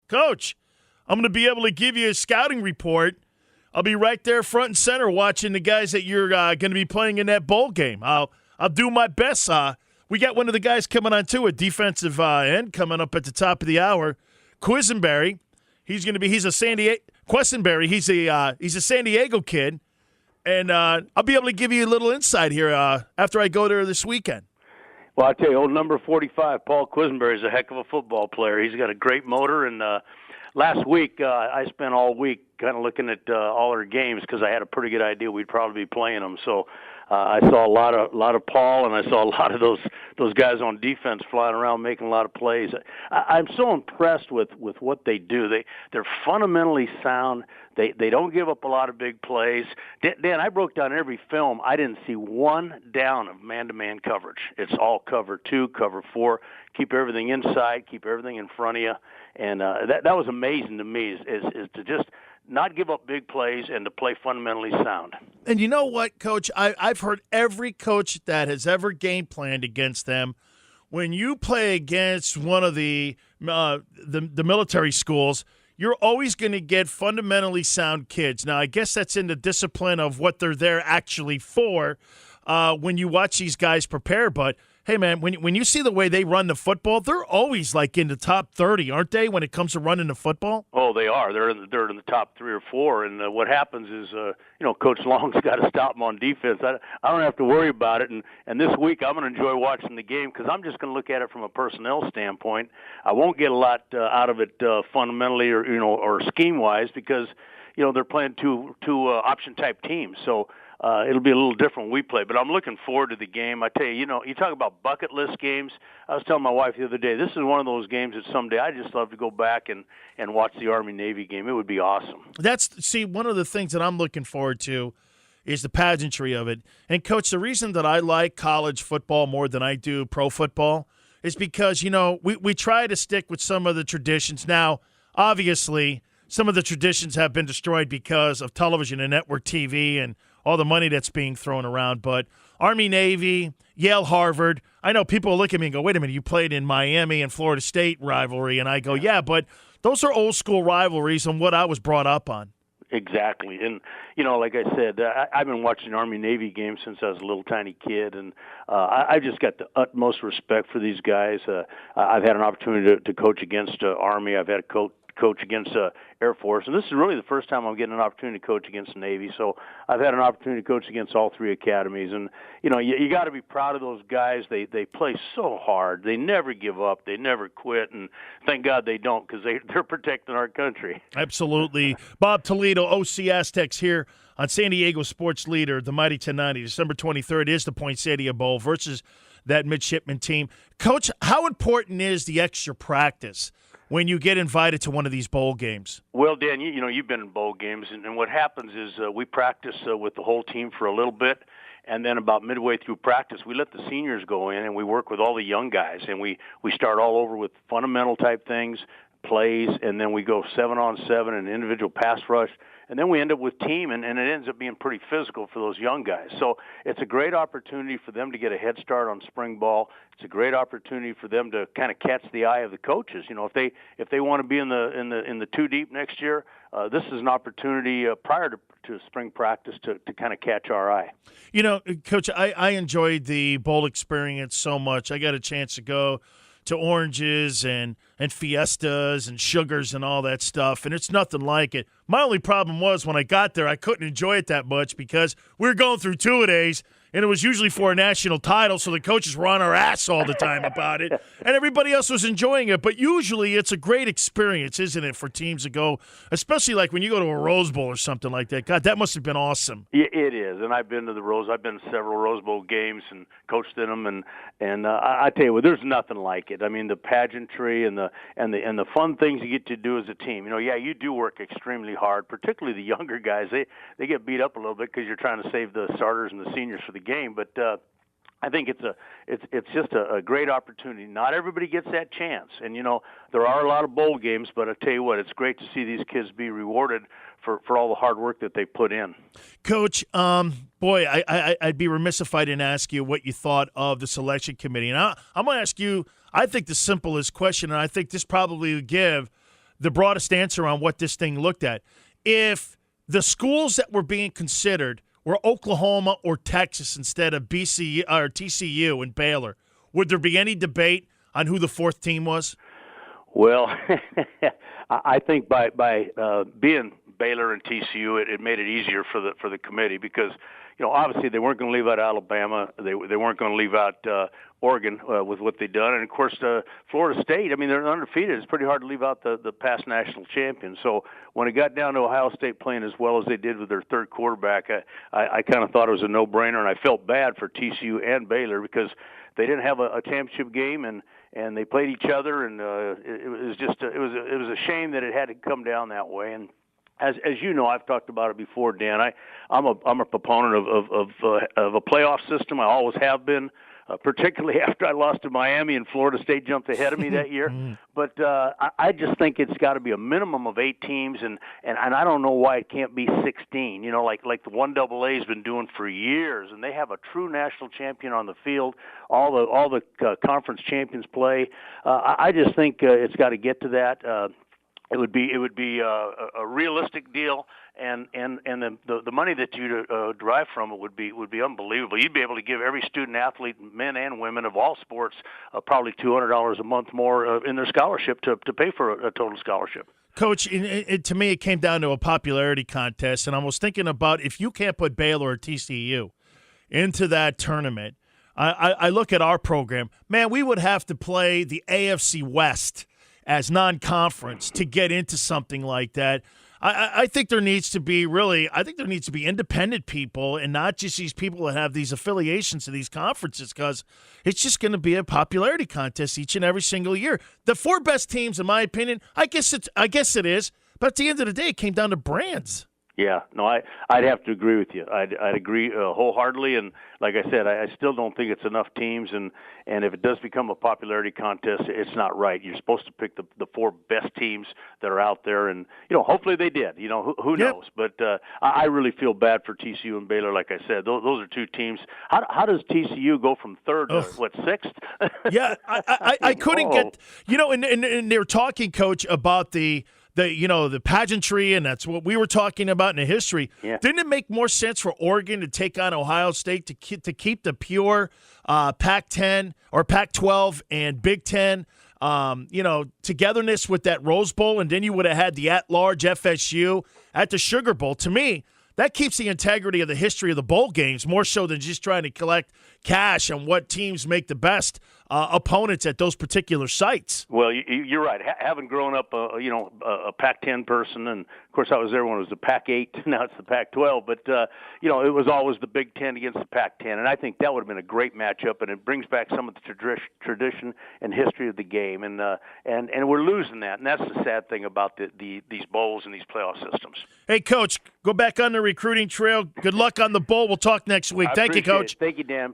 Coach, I'm going to be able to give you a scouting report. I'll be right there front and center watching the guys that you're going to be playing in that bowl game. I'll do my best. We got one of the guys coming on, too, a defensive end coming up at the top of the hour. Quisenberry. He's a San Diego Questenberry. He's a San Diego kid. And I'll be able to give you a little insight here after I go there this weekend. Well, I tell you, old number 45, Paul Quisenberry, is a heck of a football player. He's got a great motor. And last week, I spent all week kind of looking at all our games because I had a pretty good idea we'd probably be playing them. So I saw a lot of Paul, and I saw a lot of those guys on defense flying around making a lot of plays. I'm so impressed with what they do. They're fundamentally sound. They don't give up a lot of big plays. Dan, I broke down every film. I didn't see one down of man-to-man coverage. It's all cover 2, cover 4. Keep everything inside, keep everything in front of you. And that was amazing to me is to just not give up big plays and to play fundamentally sound. And you know what, Coach? I've heard every coach that has ever game planned against them. When you play against one of the military schools, you're always going to get fundamentally sound kids. Now, I guess that's in the discipline of what they're there actually for when you watch these guys prepare. But, hey, man, when you see the way they run the football, they're always like in the top 30, aren't they, when it comes to running the football? Oh, they are. They're in the top 3 or 4. And what happens is, Coach Long's got to stop them on defense. I don't have to worry about it. And this week I'm going to enjoy watching the game because I'm just going to look at it from a personnel standpoint. I won't get a lot out of it fundamentally or scheme-wise because, they're playing two option-type teams. So it'll be a little different when we play, but I'm looking forward to the game. I tell you, you talk about bucket list games. I was telling my wife the other day, this is one of those games that someday I just love to go back and watch the Army-Navy game. It would be awesome. One of the things that I'm looking forward to is the pageantry of it. And, Coach, the reason that I like college football more than I do pro football is because, we try to stick with some of the traditions. Now, obviously, some of the traditions have been destroyed because of television and network TV and all the money that's being thrown around. But Army, Navy, Yale, Harvard, I know people look at me and go, wait a minute, you played in Miami and Florida State rivalry. And I go, yeah, but those are old school rivalries and what I was brought up on. Exactly. And, like I said, I've been watching Army-Navy games since I was a little tiny kid, and I've just got the utmost respect for these guys. I've had an opportunity to coach against Army. I've had a coach against Air Force, and this is really the first time I'm getting an opportunity to coach against the Navy. So I've had an opportunity to coach against all 3 academies, and you got to be proud of those guys. They play so hard. They never give up. They never quit, and thank God they don't because they're protecting our country. Absolutely. Bob Toledo, OC Aztecs here on San Diego Sports Leader, the Mighty 1090. December 23rd is the Poinsettia Bowl versus that midshipman team. Coach, how important is the extra practice when you get invited to one of these bowl games? Well, Dan, you've been in bowl games, and what happens is we practice with the whole team for a little bit, and then about midway through practice, we let the seniors go in, and we work with all the young guys, and we start all over with fundamental type things, plays, and then we go 7-on-7 and individual pass rush. And then we end up with team, and it ends up being pretty physical for those young guys. So it's a great opportunity for them to get a head start on spring ball. It's a great opportunity for them to kind of catch the eye of the coaches. If they want to be in the 2 deep next year, this is an opportunity prior to spring practice to kind of catch our eye. Coach, I enjoyed the bowl experience so much. I got a chance to go to oranges and fiestas and sugars and all that stuff, and it's nothing like it. My only problem was when I got there, I couldn't enjoy it that much because we were going through 2-a-days, and it was usually for a national title, so the coaches were on our ass all the time about it, and everybody else was enjoying it. But usually it's a great experience, isn't it, for teams to go, especially like when you go to a Rose Bowl or something like that. God, that must have been awesome. Yeah, it is, and I've been to I've been to several Rose Bowl games and coached in them, and I tell you what, there's nothing like it. I mean, the pageantry and the fun things you get to do as a team. You do work extremely hard, particularly the younger guys. They get beat up a little bit because you're trying to save the starters and the seniors for the game, but I think it's just a great opportunity. Not everybody gets that chance, and there are a lot of bowl games, but I tell you what, it's great to see these kids be rewarded for all the hard work that they put in. Coach, I'd be remiss if I didn't ask you what you thought of the selection committee, and I'm going to ask you, I think, the simplest question, and I think this probably would give the broadest answer on what this thing looked at. If the schools that were being considered were Oklahoma or Texas instead of BC or TCU and Baylor, would there be any debate on who the fourth team was? Well, I think by being Baylor and TCU, it made it easier for the committee because obviously they weren't going to leave out Alabama, they weren't going to leave out Oregon with what they've done, and of course Florida State. I mean, they're undefeated. It's pretty hard to leave out the past national champions. So when it got down to Ohio State playing as well as they did with their third quarterback, I kind of thought it was a no-brainer, and I felt bad for TCU and Baylor because they didn't have a championship game and they played each other, and it was just it was a shame that it had to come down that way. And as you know, I've talked about it before, Dan. I'm a proponent of a playoff system. I always have been, particularly after I lost to Miami and Florida State jumped ahead of me that year. But I just think it's got to be a minimum of 8 teams, and I don't know why it can't be 16. Like the 1AA has been doing for years, and they have a true national champion on the field. All the conference champions play. I just think it's got to get to that. It would be a realistic deal, and the money that you derive from it would be unbelievable. You'd be able to give every student athlete, men and women of all sports, probably $200 a month more in their scholarship to pay for a total scholarship. Coach, to me, it came down to a popularity contest, and I was thinking about if you can't put Baylor or TCU into that tournament, I look at our program. Man, we would have to play the AFC West as non-conference to get into something like that. I think there needs to be independent people and not just these people that have these affiliations to these conferences, because it's just going to be a popularity contest each and every single year. The 4 best teams, in my opinion, I guess it is, but at the end of the day, it came down to brands. Yeah, no, I'd have to agree with you. I'd agree wholeheartedly, and like I said, I still don't think it's enough teams, and if it does become a popularity contest, it's not right. You're supposed to pick the 4 best teams that are out there, and hopefully they did. Who knows? But I really feel bad for TCU and Baylor. Like I said, those are 2 teams. How does TCU go from 3rd to 6th? Yeah, I couldn't get and they were talking, Coach, about the pageantry, and that's what we were talking about in the history. Yeah. Didn't it make more sense for Oregon to take on Ohio State to keep the pure Pac-10 or Pac-12 and Big Ten, togetherness with that Rose Bowl, and then you would have had the at-large FSU at the Sugar Bowl? To me, that keeps the integrity of the history of the bowl games more so than just trying to collect cash on what teams make the best opponents at those particular sites. Well, you're right. Having grown up, a Pac-10 person, and of course I was there when it was the Pac-8. Now it's the Pac-12. But it was always the Big Ten against the Pac-10, and I think that would have been a great matchup, and it brings back some of the tradition and history of the game, and we're losing that, and that's the sad thing about these bowls and these playoff systems. Hey, Coach, go back on the recruiting trail. Good luck on the bowl. We'll talk next week. Thank you, Coach. Thank you, Dan.